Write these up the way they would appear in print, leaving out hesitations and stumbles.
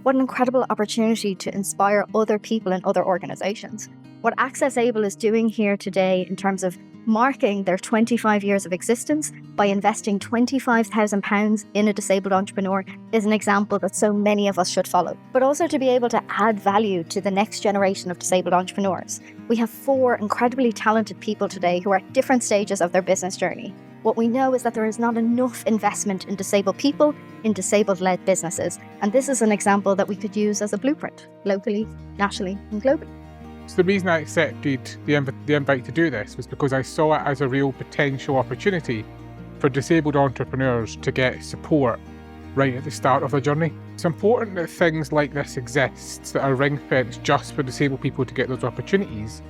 What an incredible opportunity to inspire other people and other organisations. What AccessAble is doing here today in terms of marking their 25 years of existence by investing £25,000 in a disabled entrepreneur is an example that so many of us should follow. But also to be able to add value to the next generation of disabled entrepreneurs. We have 4 incredibly talented people today who are at different stages of their business journey. What we know is that there is not enough investment in disabled people, in disabled-led businesses. And this is an example that we could use as a blueprint, locally, nationally, and globally. So the reason I accepted the invite to do this was because I saw it as a real potential opportunity for disabled entrepreneurs to get support right at the start of their journey. It's important that things like this exist that are ring-fenced just for disabled people to get those opportunities,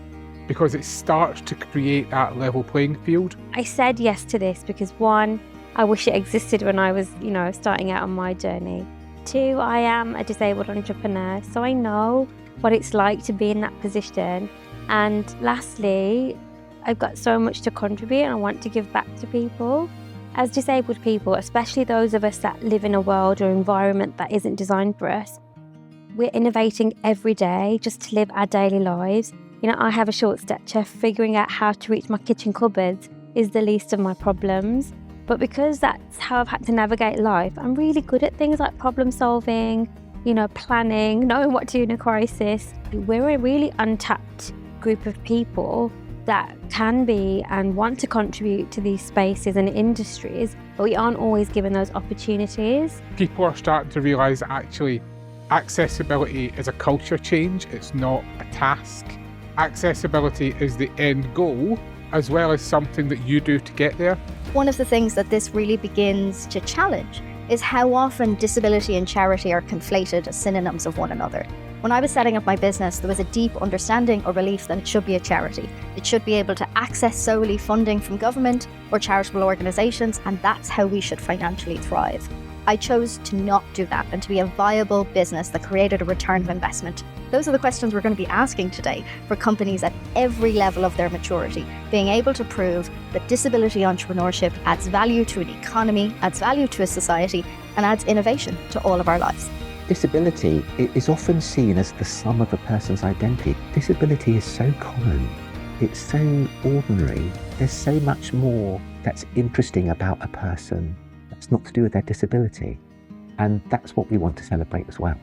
because it starts to create that level playing field. I said yes to this because 1, I wish it existed when I was, starting out on my journey. 2, I am a disabled entrepreneur, so I know what it's like to be in that position. And lastly, I've got so much to contribute and I want to give back to people. As disabled people, especially those of us that live in a world or environment that isn't designed for us, we're innovating every day just to live our daily lives. I have a short stature. Figuring out how to reach my kitchen cupboards is the least of my problems. But because that's how I've had to navigate life, I'm really good at things like problem solving, planning, knowing what to do in a crisis. We're a really untapped group of people that can be and want to contribute to these spaces and industries, but we aren't always given those opportunities. People are starting to realise that actually accessibility is a culture change, it's not a task. Accessibility is the end goal, as well as something that you do to get there. One of the things that this really begins to challenge is how often disability and charity are conflated as synonyms of one another. When I was setting up my business, there was a deep understanding or belief that it should be a charity. It should be able to access solely funding from government or charitable organisations, and that's how we should financially thrive. I chose to not do that and to be a viable business that created a return of investment. Those are the questions we're going to be asking today for companies at every level of their maturity, being able to prove that disability entrepreneurship adds value to an economy, adds value to a society, and adds innovation to all of our lives. Disability is often seen as the sum of a person's identity. Disability is so common. It's so ordinary. There's so much more that's interesting about a person that's not to do with their disability. And that's what we want to celebrate as well.